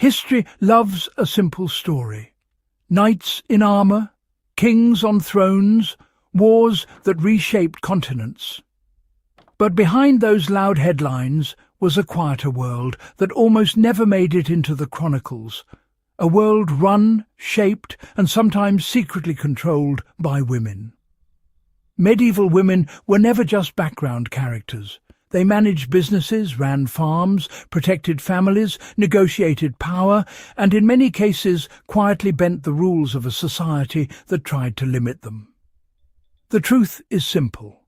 History loves a simple story. Knights in armour, kings on thrones, wars that reshaped continents. But behind those loud headlines was a quieter world that almost never made it into the chronicles, a world run, shaped, and sometimes secretly controlled by women. Medieval women were never just background characters. They managed businesses, ran farms, protected families, negotiated power, and in many cases quietly bent the rules of a society that tried to limit them. The truth is simple.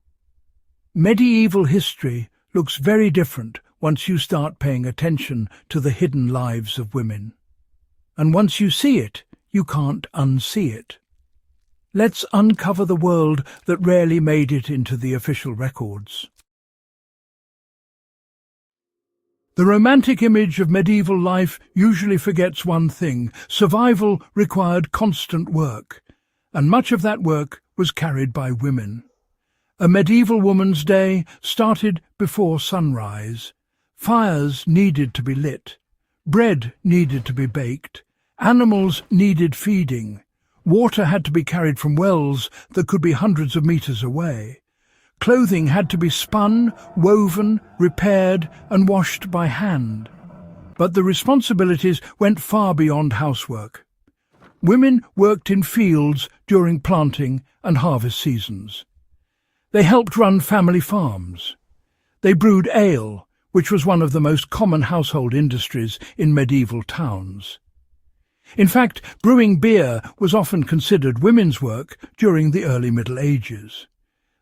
Medieval history looks very different once you start paying attention to the hidden lives of women. And once you see it, you can't unsee it. Let's uncover the world that rarely made it into the official records. The romantic image of medieval life usually forgets one thing: survival required constant work, and much of that work was carried by women. A medieval woman's day started before sunrise. Fires needed to be lit, bread needed to be baked, animals needed feeding, water had to be carried from wells that could be hundreds of meters away. Clothing had to be spun, woven, repaired, and washed by hand. But the responsibilities went far beyond housework. Women worked in fields during planting and harvest seasons. They helped run family farms. They brewed ale, which was one of the most common household industries in medieval towns. In fact, brewing beer was often considered women's work during the early Middle Ages.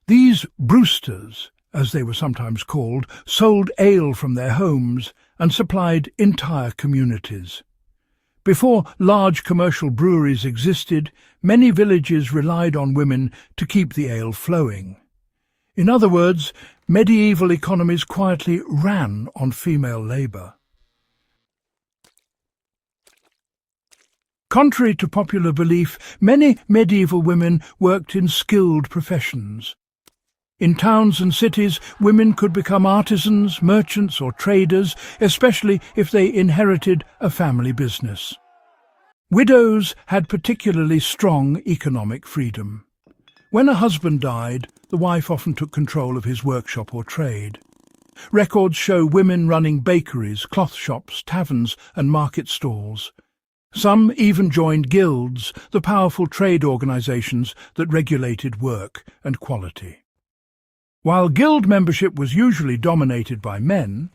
These brewsters, as they were sometimes called, sold ale from their homes and supplied entire communities. Before large commercial breweries existed, many villages relied on women to keep the ale flowing. In other words, medieval economies quietly ran on female labour. Contrary to popular belief, many medieval women worked in skilled professions. In towns and cities, women could become artisans, merchants or traders, especially if they inherited a family business. Widows had particularly strong economic freedom. When a husband died, the wife often took control of his workshop or trade. Records show women running bakeries, cloth shops, taverns and market stalls. Some even joined guilds, the powerful trade organizations that regulated work and quality. While guild membership was usually dominated by men,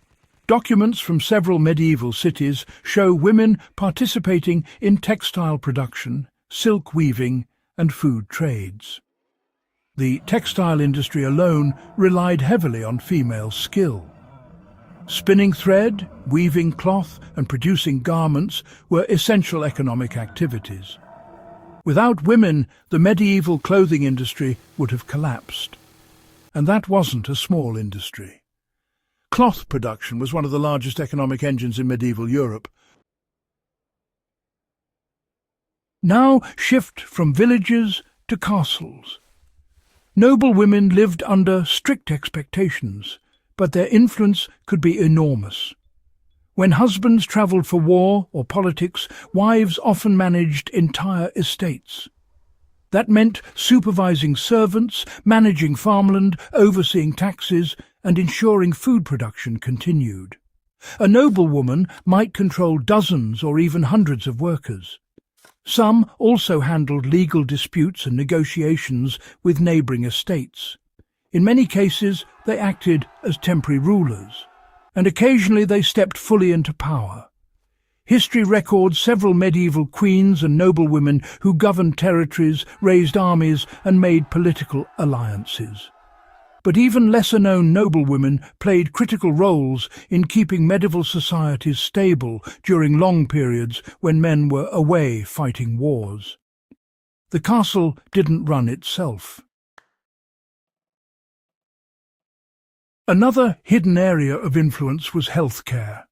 documents from several medieval cities show women participating in textile production, silk weaving, and food trades. The textile industry alone relied heavily on female skill. Spinning thread, weaving cloth, and producing garments were essential economic activities. Without women, the medieval clothing industry would have collapsed. And that wasn't a small industry. Cloth production was one of the largest economic engines in medieval Europe. Now shift from villages to castles. Noble women lived under strict expectations, but their influence could be enormous. When husbands travelled for war or politics, wives often managed entire estates. That meant supervising servants, managing farmland, overseeing taxes, and ensuring food production continued. A noblewoman might control dozens or even hundreds of workers. Some also handled legal disputes and negotiations with neighbouring estates. In many cases, they acted as temporary rulers, and occasionally they stepped fully into power. History records several medieval queens and noblewomen who governed territories, raised armies, and made political alliances. But even lesser-known noblewomen played critical roles in keeping medieval societies stable during long periods when men were away fighting wars. The castle didn't run itself. Another hidden area of influence was healthcare.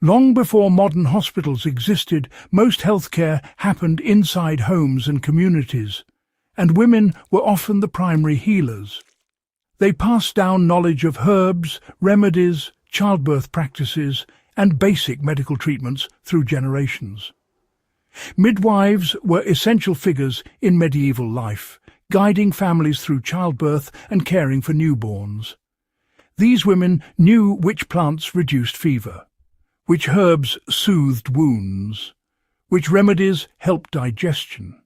Long before modern hospitals existed, most healthcare happened inside homes and communities, and women were often the primary healers. They passed down knowledge of herbs, remedies, childbirth practices, and basic medical treatments through generations. Midwives were essential figures in medieval life, guiding families through childbirth and caring for newborns. These women knew which plants reduced fever, which herbs soothed wounds, which remedies helped digestion.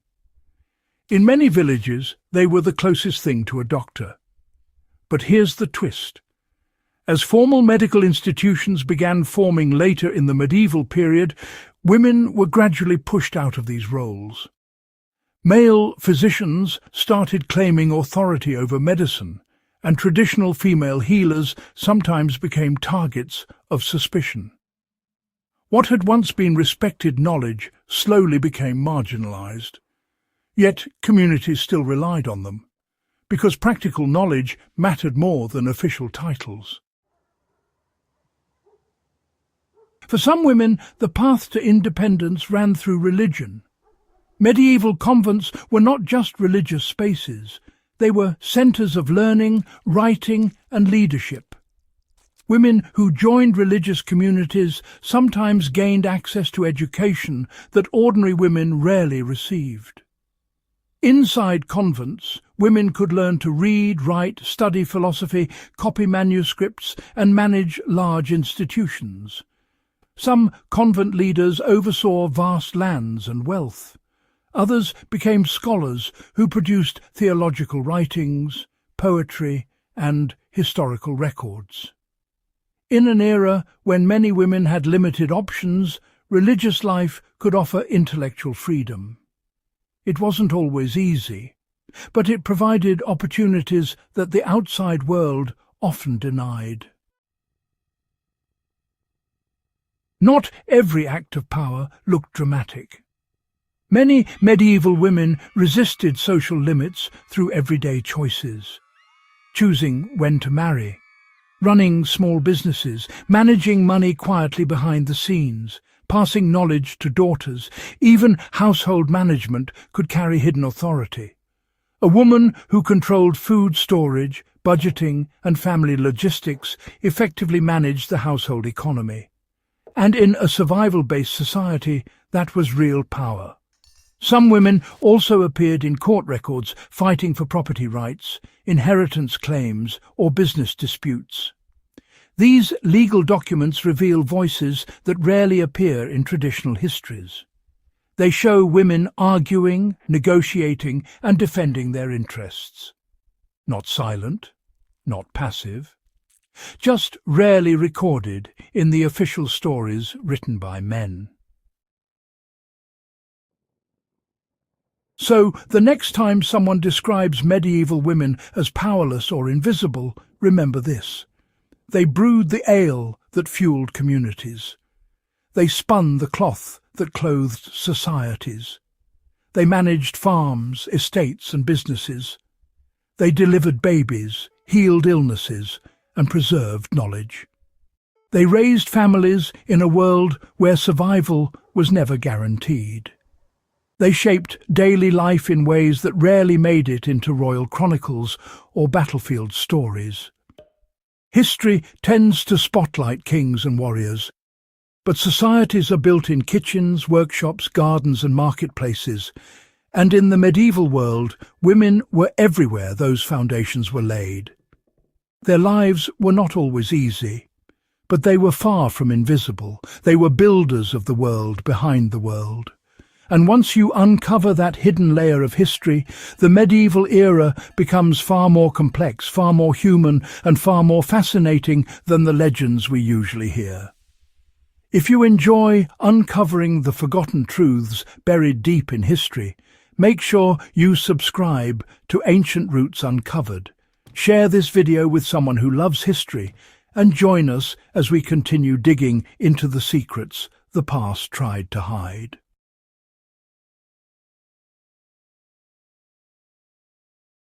In many villages, they were the closest thing to a doctor. But here's the twist. As formal medical institutions began forming later in the medieval period, women were gradually pushed out of these roles. Male physicians started claiming authority over medicine, and traditional female healers sometimes became targets of suspicion. What had once been respected knowledge slowly became marginalized. Yet communities still relied on them, because practical knowledge mattered more than official titles. For some women, the path to independence ran through religion. Medieval convents were not just religious spaces, they were centres of learning, writing and leadership. Women who joined religious communities sometimes gained access to education that ordinary women rarely received. Inside convents, women could learn to read, write, study philosophy, copy manuscripts and manage large institutions. Some convent leaders oversaw vast lands and wealth. Others became scholars who produced theological writings, poetry, and historical records. In an era when many women had limited options, religious life could offer intellectual freedom. It wasn't always easy, but it provided opportunities that the outside world often denied. Not every act of power looked dramatic. Many medieval women resisted social limits through everyday choices, choosing when to marry, running small businesses, managing money quietly behind the scenes, passing knowledge to daughters. Even household management could carry hidden authority. A woman who controlled food storage, budgeting and family logistics effectively managed the household economy. And in a survival-based society, that was real power. Some women also appeared in court records fighting for property rights, inheritance claims, or business disputes. These legal documents reveal voices that rarely appear in traditional histories. They show women arguing, negotiating, and defending their interests. Not silent, not passive, just rarely recorded in the official stories written by men. So, the next time someone describes medieval women as powerless or invisible, remember this. They brewed the ale that fueled communities. They spun the cloth that clothed societies. They managed farms, estates and businesses. They delivered babies, healed illnesses, and preserved knowledge. They raised families in a world where survival was never guaranteed. They shaped daily life in ways that rarely made it into royal chronicles or battlefield stories. History tends to spotlight kings and warriors, but societies are built in kitchens, workshops, gardens and marketplaces, and in the medieval world, women were everywhere those foundations were laid. Their lives were not always easy, but they were far from invisible. They were builders of the world behind the world. And once you uncover that hidden layer of history, the medieval era becomes far more complex, far more human, and far more fascinating than the legends we usually hear. If you enjoy uncovering the forgotten truths buried deep in history, make sure you subscribe to Ancient Roots Uncovered. Share this video with someone who loves history, and join us as we continue digging into the secrets the past tried to hide.